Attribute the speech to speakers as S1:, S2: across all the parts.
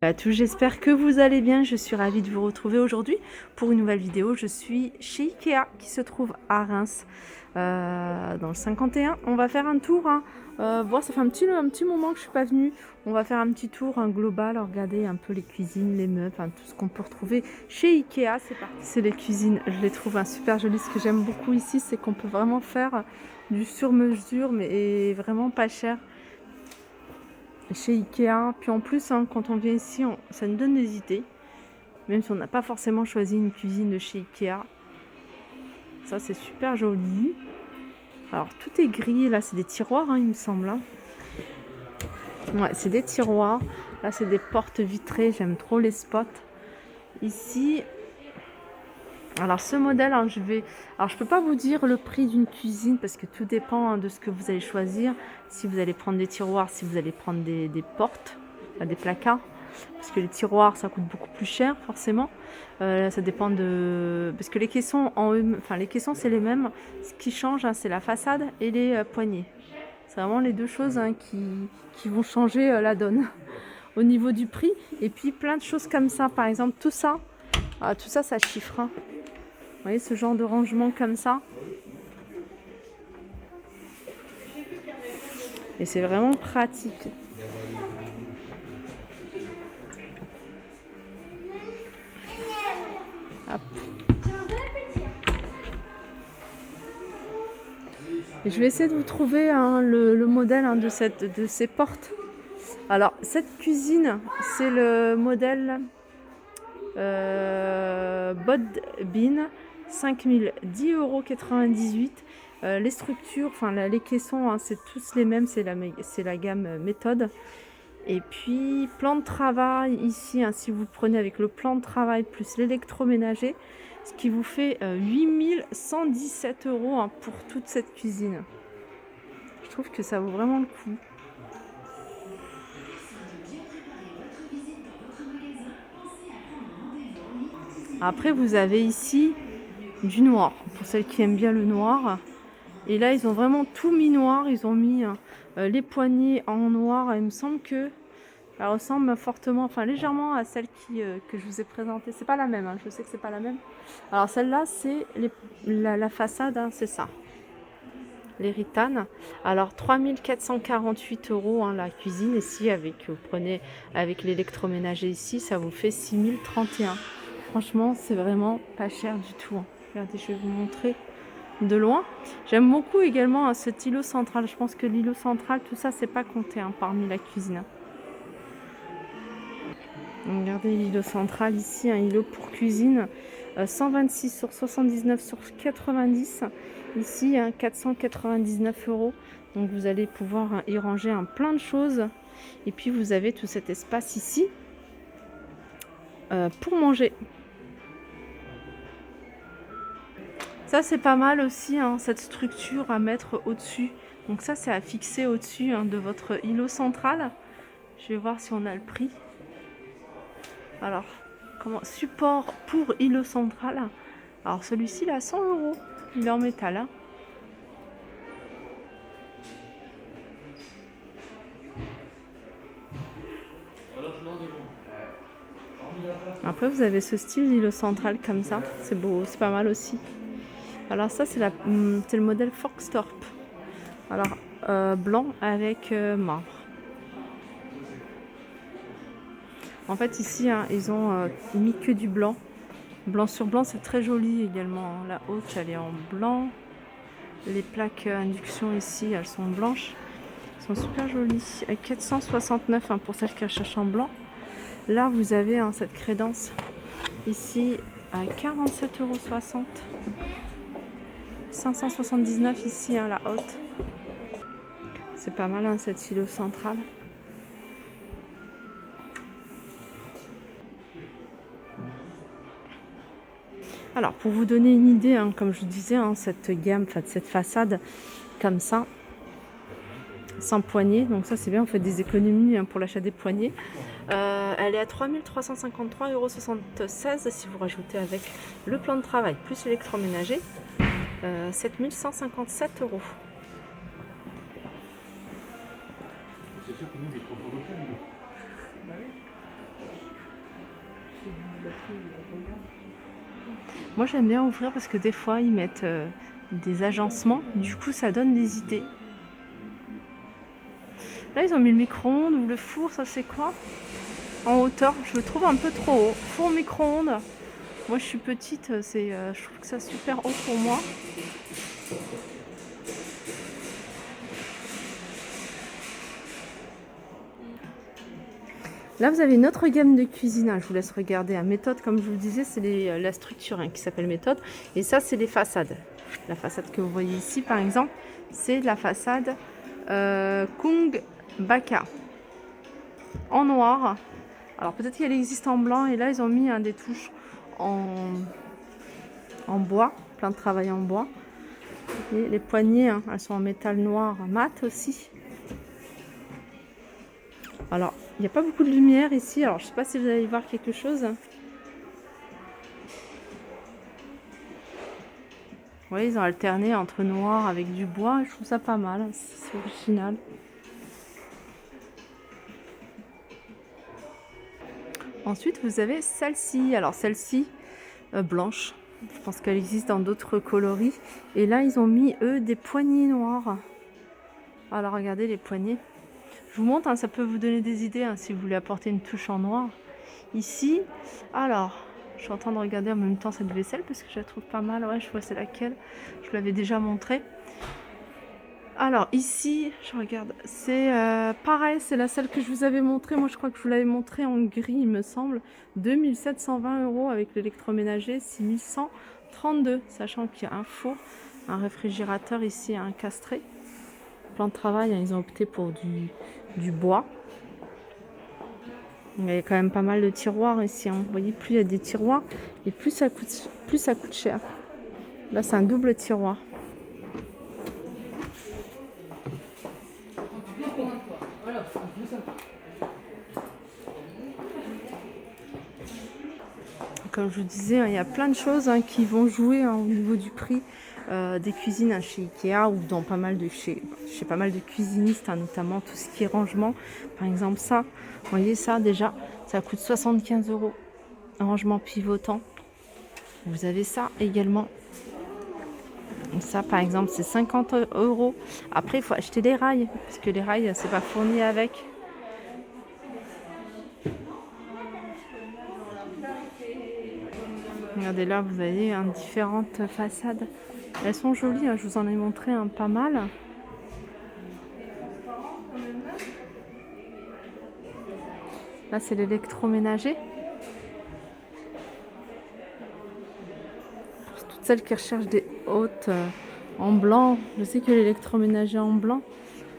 S1: À tous, j'espère que vous allez bien. Je suis ravie de vous retrouver aujourd'hui pour une nouvelle vidéo. Je suis chez Ikea qui se trouve à Reims, dans le 51. On va faire un tour. Bon, ça fait un petit moment que je suis pas venue. On va faire un petit tour global, regarder un peu les cuisines, les meubles, tout ce qu'on peut retrouver chez Ikea. C'est parti. C'est les cuisines. Je les trouve super jolies. Ce que j'aime beaucoup ici, c'est qu'on peut vraiment faire du sur-mesure, mais vraiment pas cher. Chez Ikea, puis en plus quand on vient ici ça nous donne des idées, même si on n'a pas forcément choisi une cuisine de chez Ikea. Ça c'est super joli. Alors tout est grillé là, c'est des tiroirs il me semble. Ouais, c'est des tiroirs. Là c'est des portes vitrées, j'aime trop les spots. Ici, alors ce modèle, je peux pas vous dire le prix d'une cuisine parce que tout dépend de ce que vous allez choisir. Si vous allez prendre des tiroirs, si vous allez prendre des portes, des placards. Parce que les tiroirs, ça coûte beaucoup plus cher, forcément. Ça dépend de... Parce que les caissons, les caissons, c'est les mêmes. Ce qui change, c'est la façade et les poignées. C'est vraiment les deux choses qui vont changer la donne au niveau du prix. Et puis, plein de choses comme ça. Par exemple, tout ça, ça chiffre. Vous voyez, ce genre de rangement comme ça. Et c'est vraiment pratique. Hop. Et je vais essayer de vous trouver le modèle de ces portes. Alors, cette cuisine, c'est le modèle Bodbean, 5010,98 €. Les structures, les caissons, c'est tous les mêmes, c'est la gamme méthode. Et puis, plan de travail ici, si vous prenez avec le plan de travail plus l'électroménager, ce qui vous fait 8117 € pour toute cette cuisine. Je trouve que ça vaut vraiment le coup. Après, vous avez ici du noir, pour celles qui aiment bien le noir. Et là, ils ont vraiment tout mis noir. Ils ont mis les poignées en noir. Il me semble que ça ressemble fortement, légèrement à celle que je vous ai présentée. C'est pas la même, je sais que c'est pas la même. Alors celle-là, c'est la façade, c'est ça. Les ritanes. Alors 3448 € la cuisine ici, vous prenez avec l'électroménager ici, ça vous fait 6031 €. Franchement, c'est vraiment pas cher du tout. Regardez, je vais vous montrer de loin. J'aime beaucoup également cet îlot central. Je pense que l'îlot central, tout ça, c'est pas compté parmi la cuisine. Regardez l'îlot central ici, un îlot pour cuisine, 126 sur 79 sur 90. Ici, 499 €. Donc vous allez pouvoir y ranger plein de choses. Et puis vous avez tout cet espace ici pour manger. Ça c'est pas mal aussi, cette structure à mettre au-dessus. Donc ça c'est à fixer au-dessus de votre îlot central. Je vais voir si on a le prix. Alors, support pour îlot central. Alors celui-ci il est à 100 €. Il est en métal. Après vous avez ce style d'îlot central comme ça. C'est beau, c'est pas mal aussi. Alors ça c'est le modèle Foxtorp. Alors blanc avec marbre. En fait ici ils ont mis que du blanc. Blanc sur blanc, c'est très joli également. La haute elle est en blanc. Les plaques induction ici elles sont blanches. Elles sont super jolies. 469 pour celles qui recherchent en blanc. Là vous avez cette crédence ici à 47,60 €. 579 ici la haute. C'est pas mal cet îlot central. Alors pour vous donner une idée, comme je vous disais, cette gamme, cette façade comme ça, sans poignée, donc ça c'est bien, on fait des économies pour l'achat des poignées. Elle est à 3353,76 € si vous rajoutez avec le plan de travail plus l'électroménager, 7157 €. Moi j'aime bien ouvrir parce que des fois ils mettent des agencements, du coup ça donne des idées. Là ils ont mis le micro-ondes ou le four, ça c'est quoi? En hauteur, je le trouve un peu trop haut. Four micro-ondes. Moi je suis petite, je trouve que c'est super haut pour moi. Là, vous avez une autre gamme de cuisine. Je vous laisse regarder. Méthode, comme je vous le disais, c'est la structure qui s'appelle méthode. Et ça, c'est les façades. La façade que vous voyez ici, par exemple, c'est la façade Kung Baka en noir. Alors, peut-être qu'elle existe en blanc. Et là, ils ont mis des touches en bois, plein de travail en bois. Et les poignées, elles sont en métal noir mat aussi. Alors, il n'y a pas beaucoup de lumière ici. Alors, je ne sais pas si vous allez voir quelque chose. Vous voyez, ils ont alterné entre noir avec du bois. Je trouve ça pas mal. C'est original. Ensuite, vous avez celle-ci. Alors, celle-ci, blanche. Je pense qu'elle existe dans d'autres coloris. Et là, ils ont mis, eux, des poignées noires. Alors, regardez les poignées. Je vous montre, ça peut vous donner des idées si vous voulez apporter une touche en noir. Ici, alors, je suis en train de regarder en même temps cette vaisselle parce que je la trouve pas mal. Ouais, je vois c'est laquelle. Je vous l'avais déjà montré. Alors ici, je regarde, c'est pareil, c'est la celle que je vous avais montrée. Moi, je crois que je vous l'avais montrée en gris, il me semble. 2720 € avec l'électroménager, 6132, sachant qu'il y a un four, un réfrigérateur ici, un castré. Plan de travail, ils ont opté pour du bois. Il y a quand même pas mal de tiroirs ici. Vous voyez, plus il y a des tiroirs et plus ça coûte cher. Là, c'est un double tiroir. Comme je vous disais, il y a plein de choses qui vont jouer au niveau du prix des cuisines chez Ikea ou dans pas mal de chez pas mal de cuisinistes, notamment tout ce qui est rangement. Par exemple, ça, vous voyez ça déjà, ça coûte 75 €. Un rangement pivotant. Vous avez ça également. Ça, par exemple, c'est 50 €. Après, il faut acheter les rails parce que les rails, c'est pas fourni avec. Regardez là, vous avez différentes façades. Elles sont jolies, je vous en ai montré pas mal. Là, c'est l'électroménager. Pour toutes celles qui recherchent des hôtes en blanc, je sais que l'électroménager en blanc,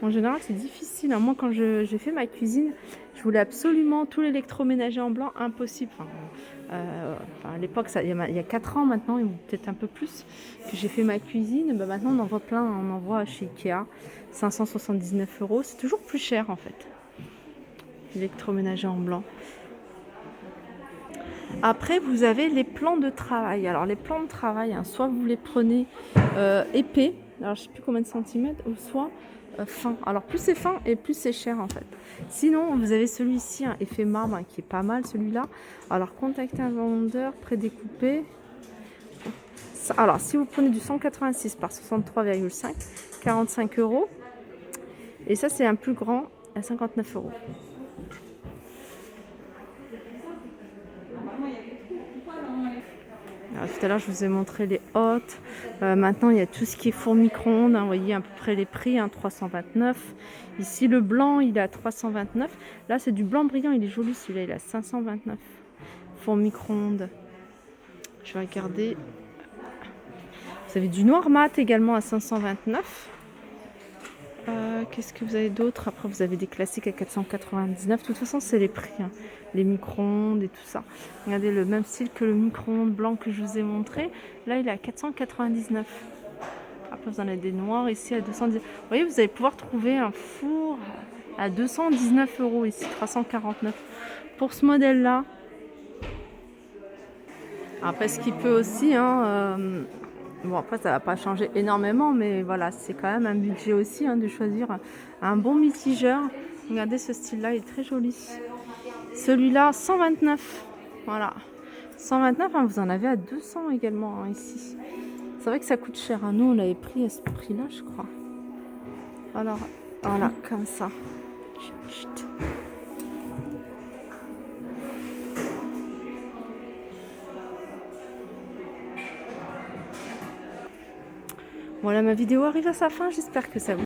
S1: en général, c'est difficile. Moi, quand j'ai fait ma cuisine, je voulais absolument tout l'électroménager en blanc, impossible. À l'époque, il y a 4 ans maintenant, ou peut-être un peu plus, que j'ai fait ma cuisine. Maintenant, on en voit plein, on en voit chez Ikea, 579 €. C'est toujours plus cher en fait, l'électroménager en blanc. Après, vous avez les plans de travail. Alors, les plans de travail, soit vous les prenez épais, alors je ne sais plus combien de centimètres, ou soit fin. Alors, plus c'est fin et plus c'est cher en fait. Sinon, vous avez celui-ci, effet marbre, qui est pas mal celui-là. Alors, contactez un vendeur prédécoupé. Alors, si vous prenez du 186 par 63,5, 45 €. Et ça, c'est un plus grand à 59 €. Alors, tout à l'heure, je vous ai montré les hôtes. Maintenant, il y a tout ce qui est four micro-ondes. Vous voyez à peu près les prix, 329. Ici, le blanc, il est à 329. Là, c'est du blanc brillant. Il est joli, celui-là. Il est à 529. Four micro-ondes. Je vais regarder. Vous avez du noir mat également à 529. Qu'est-ce que vous avez d'autre? Après, vous avez des classiques à 499. De toute façon, c'est les prix. Les micro-ondes et tout ça. Regardez, le même style que le micro-ondes blanc que je vous ai montré. Là, il est à 499. Après, vous en avez des noirs ici à 210. Vous voyez, vous allez pouvoir trouver un four à 219 € ici, 349. Pour ce modèle-là. Après, ce qui peut aussi... bon, après, ça va pas changer énormément, mais voilà, c'est quand même un budget aussi de choisir un bon mitigeur. Regardez ce style-là, il est très joli. Celui-là, 129. Voilà. 129, hein, vous en avez à 200 également hein, ici. C'est vrai que ça coûte cher. Hein. Nous, on l'avait pris à ce prix-là, je crois. Alors, voilà, comme ça. Chut, chut. Voilà, ma vidéo arrive à sa fin. J'espère que ça vous